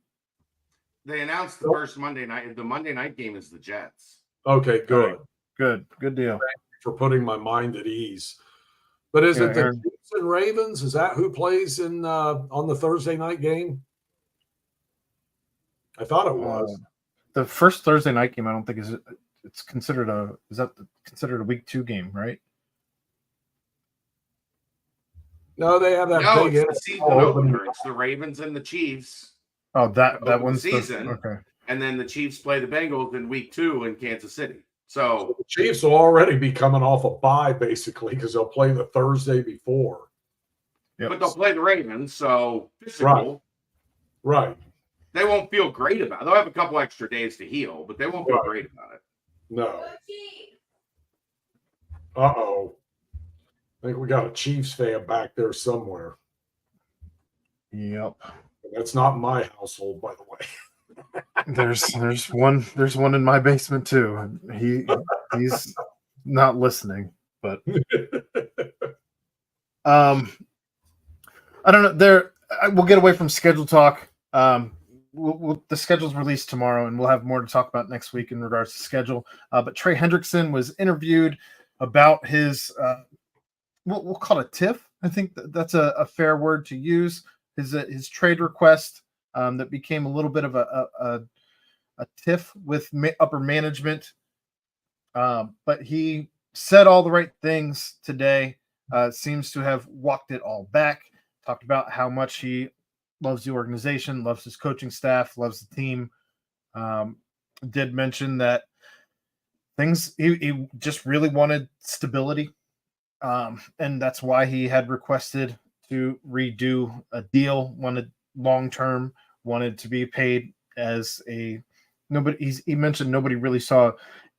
They announced the Nope. first Monday night. The Monday night game is the Jets. Okay, good. Good deal. For putting my mind at ease. But is it the Chiefs and Ravens? Is that who plays in on the Thursday night game? I thought it was. The first Thursday night game. I don't think it's considered considered a week 2 game, right? No, they have that big. It's the season opener. It's the Ravens and the Chiefs. Oh, that one's the season. Okay. And then the Chiefs play the Bengals in week 2 in Kansas City. So the Chiefs will already be coming off a bye, basically, because they'll play the Thursday before. Yep. But they'll play the Ravens, so physical. Right. They won't feel great about it. They'll have a couple extra days to heal, but they won't feel great about it. No. Uh-oh. I think we got a Chiefs fan back there somewhere. Yep. That's not my household, by the way. There's one in my basement too. He's not listening, but I don't know. We'll get away from schedule talk. The schedule's released tomorrow, and we'll have more to talk about next week in regards to schedule. But Trey Hendrickson was interviewed about his we'll call it TIF. I think that's a fair word to use. His trade request that became a little bit of a tiff with upper management. But he said all the right things today. Seems to have walked it all back. Talked about how much he loves the organization, loves his coaching staff, loves the team. Did mention that he just really wanted stability. And that's why he had requested to redo a deal, wanted long-term, wanted to be paid as a nobody. He mentioned nobody really saw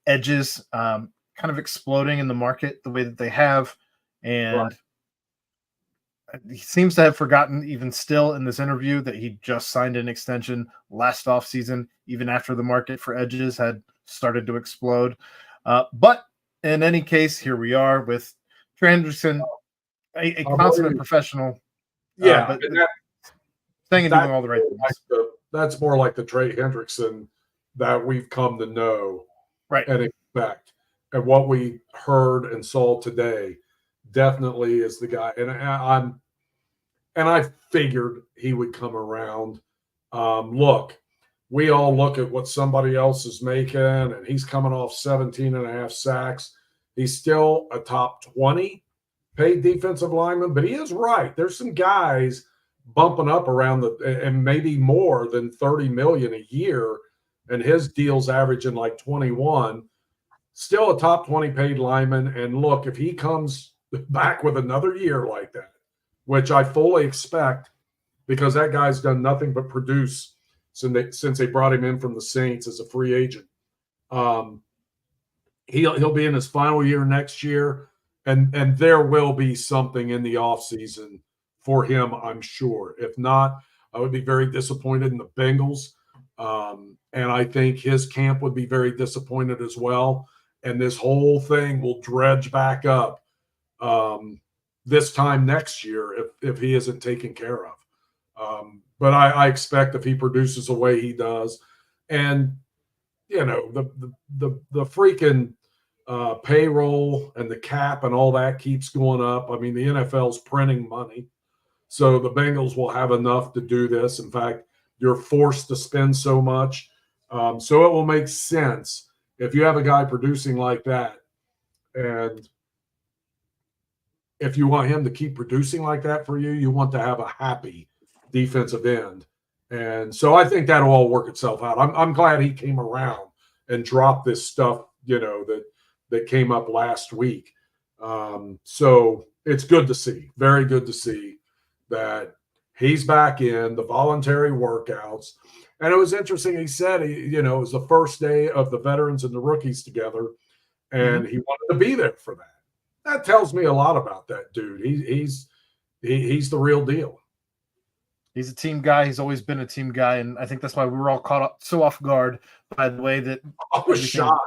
edges kind of exploding in the market the way that they have. And he seems to have forgotten, even still in this interview, that he just signed an extension last offseason, even after the market for edges had started to explode. But in any case, here we are with Trey Hendrickson, a consummate professional. Yeah, but saying and doing all the right things. That's more like the Trey Hendrickson that we've come to know and expect. And what we heard and saw today definitely is the guy. And I figured he would come around. Look, we all look at what somebody else is making, and he's coming off 17 and a half sacks. He's still a top 20 paid defensive lineman, but he is right. There's some guys bumping up around and maybe more than 30 million a year, and his deal's averaging like 21. Still a top 20 paid lineman. And look, if he comes back with another year like that, which I fully expect, because that guy's done nothing but produce since they brought him in from the Saints as a free agent. He'll be in his final year next year, and there will be something in the offseason for him, I'm sure. If not, I would be very disappointed in the Bengals. And I think his camp would be very disappointed as well. And this whole thing will dredge back up this time next year if he isn't taken care of. But I expect if he produces the way he does, and you know the freaking payroll and the cap and all that keeps going up. I mean, the NFL's printing money, so the Bengals will have enough to do this. In fact, you're forced to spend so much, so it will make sense if you have a guy producing like that, and if you want him to keep producing like that for you, you want to have a happy defensive end. And so I think that'll all work itself out. I'm glad he came around and dropped this stuff, that came up last week. So it's good to see, very good to see that he's back in the voluntary workouts. And it was interesting. He said, it was the first day of the veterans and the rookies together, and he wanted to be there for that. That tells me a lot about that dude. He's the real deal. He's a team guy. He's always been a team guy, and I think that's why we were all caught up so off guard by the way that I was shocked.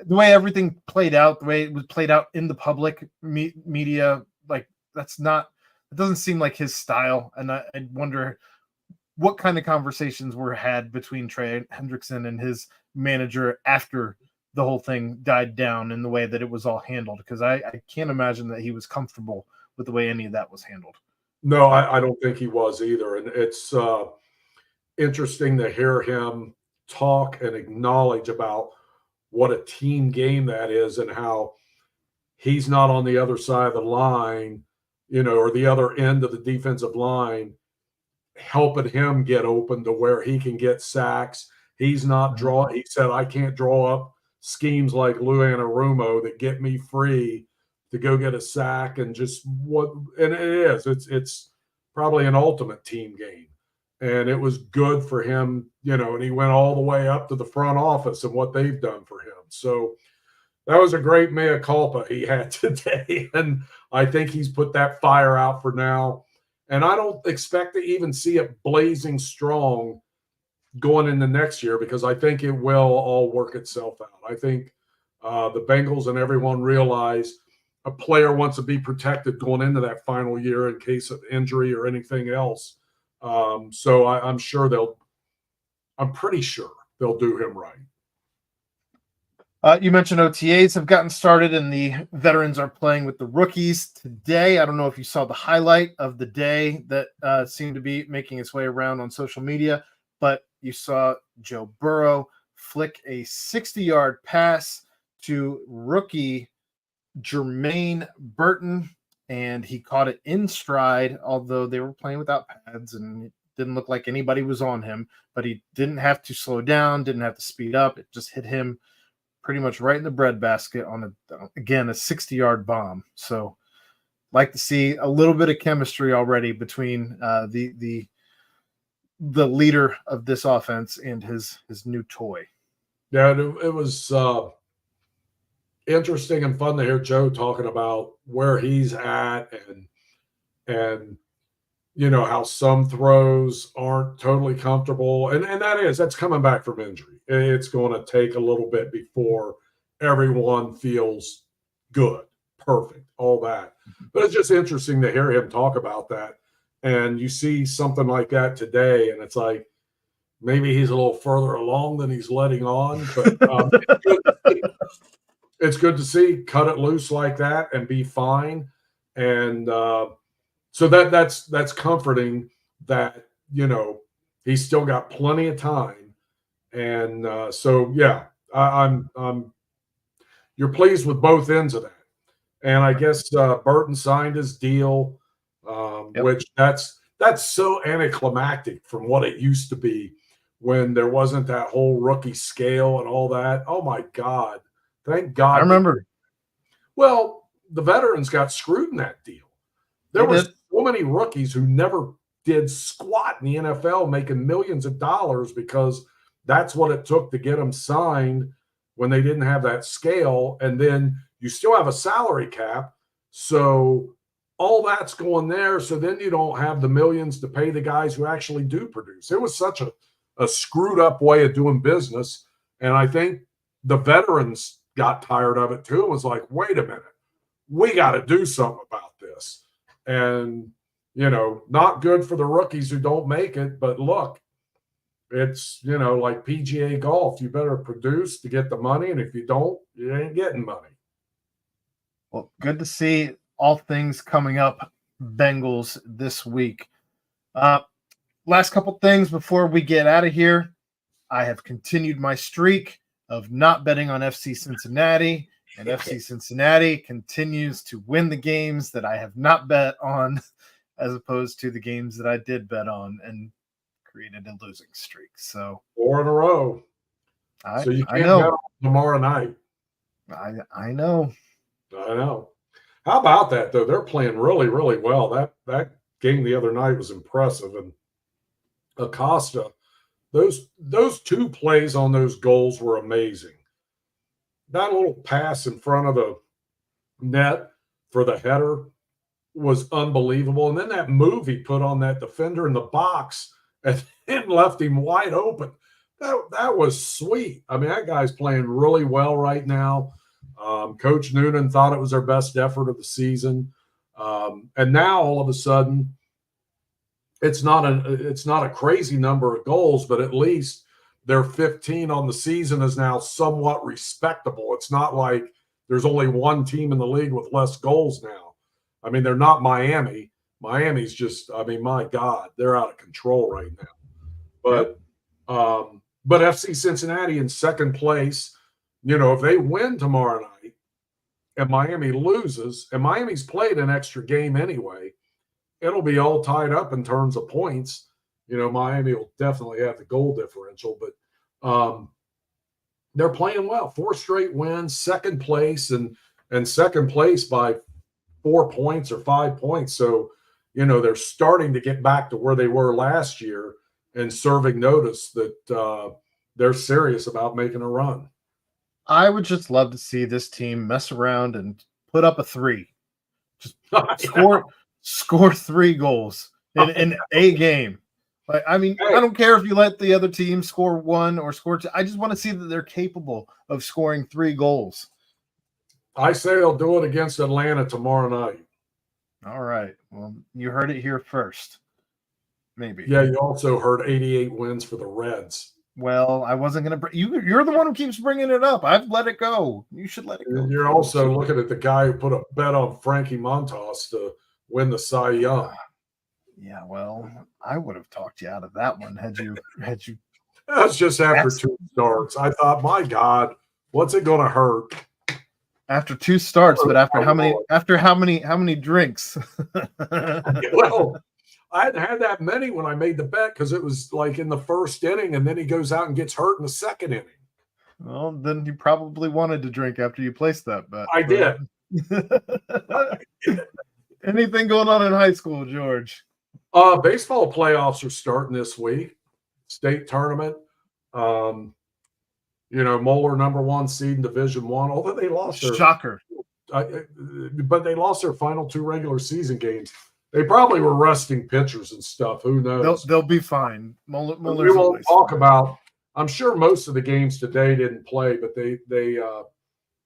The way everything played out, the way it was played out in the public media, like that's not it doesn't seem like his style. And I wonder what kind of conversations were had between Trey Hendrickson and his manager after the whole thing died down in the way that it was all handled. Because I can't imagine that he was comfortable with the way any of that was handled. No, I don't think he was either. And it's interesting to hear him talk and acknowledge about what a team game that is and how he's not on the other side of the line, or the other end of the defensive line, helping him get open to where he can get sacks. He's not drawing. He said, I can't draw up schemes like Lou Anarumo that get me free to go get a sack and and it is. It's probably an ultimate team game. And it was good for him, and he went all the way up to the front office and what they've done for him. So that was a great mea culpa he had today. And I think he's put that fire out for now. And I don't expect to even see it blazing strong going into next year because I think it will all work itself out. I think the Bengals and everyone realize a player wants to be protected going into that final year in case of injury or anything else. So I'm pretty sure they'll do him right. You mentioned OTAs have gotten started and the veterans are playing with the rookies today. I don't know if you saw the highlight of the day that seemed to be making its way around on social media, but you saw Joe Burrow flick a 60-yard pass to rookie Jermaine Burton, and he caught it in stride, although they were playing without pads and it didn't look like anybody was on him, but he didn't have to slow down, didn't have to speed up. It just hit him pretty much right in the breadbasket on a 60-yard bomb. So like to see a little bit of chemistry already between the leader of this offense and his new toy. Yeah, it was interesting and fun to hear Joe talking about where he's at and how some throws aren't totally comfortable. And that's coming back from injury. It's going to take a little bit before everyone feels good, perfect, all that. But it's just interesting to hear him talk about that. And you see something like that today, and it's like maybe he's a little further along than he's letting on. But it's good to see cut it loose like that and be fine. And so that's comforting that he's still got plenty of time. And so yeah, I'm you're pleased with both ends of that. And I guess Burton signed his deal, which that's so anticlimactic from what it used to be when there wasn't that whole rookie scale and all that. Oh my God. Thank God. I remember. Well, the veterans got screwed in that deal. There were so many rookies who never did squat in the NFL making millions of dollars because that's what it took to get them signed when they didn't have that scale. And then you still have a salary cap. So all that's going there. So then you don't have the millions to pay the guys who actually do produce. It was such a screwed up way of doing business. And I think the veterans got tired of it too. It was like, wait a minute, we got to do something about this. And, not good for the rookies who don't make it. But look, it's, like PGA golf. You better produce to get the money. And if you don't, you ain't getting money. Well, good to see all things coming up Bengals this week. Last couple things before we get out of here. I have continued my streak of not betting on FC Cincinnati, and FC Cincinnati continues to win the games that I have not bet on, as opposed to the games that I did bet on and created a losing streak. So 4 in a row. So you can't bet on tomorrow night. I know. I know. How about that though? They're playing really, really well. That game the other night was impressive, and Acosta. Those two plays on those goals were amazing. That little pass in front of the net for the header was unbelievable. And then that move he put on that defender in the box and then left him wide open. That was sweet. I mean, that guy's playing really well right now. Coach Noonan thought it was their best effort of the season. And now all of a sudden, it's not a crazy number of goals, but at least their 15 on the season is now somewhat respectable. It's not like there's only one team in the league with less goals now. I mean, they're not Miami. Miami's just, I mean, my God, they're out of control right now. But FC Cincinnati in second place, if they win tomorrow night and Miami loses, and Miami's played an extra game anyway, it'll be all tied up in terms of points. Miami will definitely have the goal differential, but they're playing well. 4 straight wins, second place, and second place by 4 points or 5 points. So, they're starting to get back to where they were last year and serving notice that they're serious about making a run. I would just love to see this team mess around and put up a 3. Just score 3 goals in a game. Like, I mean, I don't care if you let the other team score 1 or score 2. I just want to see that they're capable of scoring 3 goals. I say they'll do it against Atlanta tomorrow night. All right. Well, you heard it here first. Maybe. Yeah, you also heard 88 wins for the Reds. Well, I wasn't going to – you're the one who keeps bringing it up. I've let it go. You should let it go. You're also looking at the guy who put a bet on Frankie Montas to win the Cy Young. Yeah, well, I would have talked you out of that one had you. That's just after 2 starts. I thought, my God, what's it going to hurt? After 2 starts, but after how many drinks? Well, I hadn't had that many when I made the bet because it was like in the first inning, and then he goes out and gets hurt in the second inning. Well, then you probably wanted to drink after you placed that bet. I did. Anything going on in high school, George? Baseball playoffs are starting this week. State tournament. Moeller #1 seed in Division I. Although they lost their shocker, but they lost their final 2 regular season games. They probably were resting pitchers and stuff. Who knows? They'll be fine. We won't talk about. I'm sure most of the games today didn't play, but they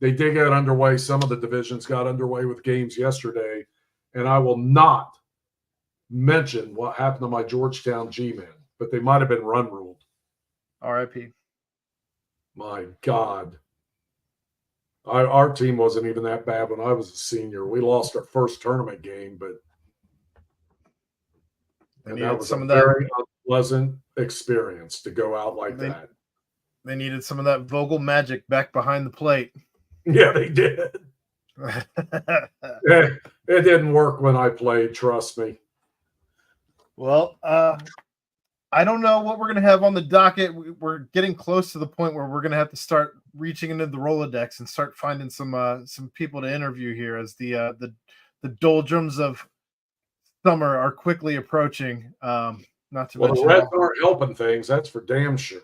did get underway. Some of the divisions got underway with games yesterday, and I will not mention what happened to my Georgetown G-men, but they might have been run ruled. R.I.P. My God. Our team wasn't even that bad when I was a senior. We lost our first tournament game, but that was a very unpleasant experience to go out like that. They needed some of that Vogel magic back behind the plate. Yeah, they did. It didn't work when I played, trust me. Well, I don't know what we're going to have on the docket. We're getting close to the point where we're going to have to start reaching into the Rolodex and start finding some people to interview here as the doldrums of summer are quickly approaching. Not to mention, the Reds aren't helping things. That's for damn sure.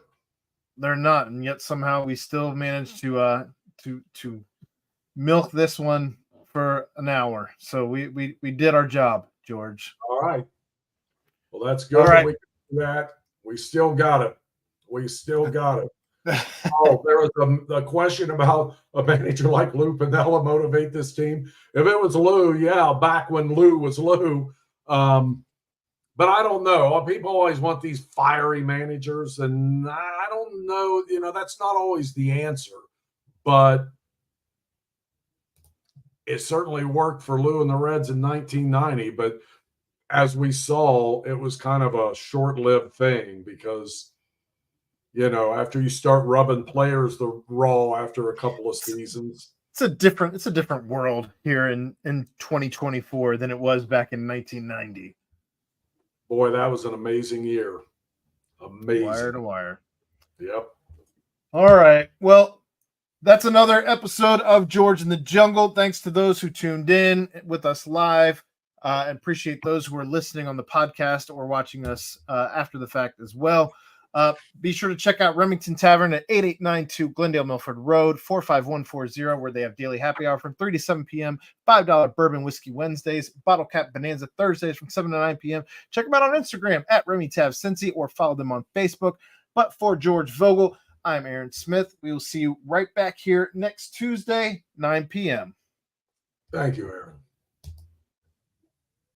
They're not, and yet somehow we still managed to milk this one for an hour. So we did our job, George. All right. Well, that's good. All right. We can do that. We still got it. Oh, there was a question about a manager like Lou Piniella motivate this team. If it was Lou, yeah, back when Lou was Lou. But I don't know. People always want these fiery managers, and I don't know. That's not always the answer. But it certainly worked for Lou and the Reds in 1990. But as we saw, it was kind of a short-lived thing because, after you start rubbing players the raw after a couple of seasons. It's a different world here in 2024 than it was back in 1990. Boy, that was an amazing year. Amazing. Wire to wire. Yep. All right. Well, that's another episode of George in the Jungle. Thanks to those who tuned in with us live. And appreciate those who are listening on the podcast or watching us after the fact as well. Be sure to check out Remington Tavern at 8892 Glendale Milford Road, 45140, where they have daily happy hour from 3 to 7 p.m., $5 bourbon whiskey Wednesdays, bottle cap bonanza Thursdays from 7 to 9 p.m. Check them out on Instagram at RemyTavCincy or follow them on Facebook. But for George Vogel, I'm Aaron Smith. We will see you right back here next Tuesday, 9 p.m. Thank you, Aaron.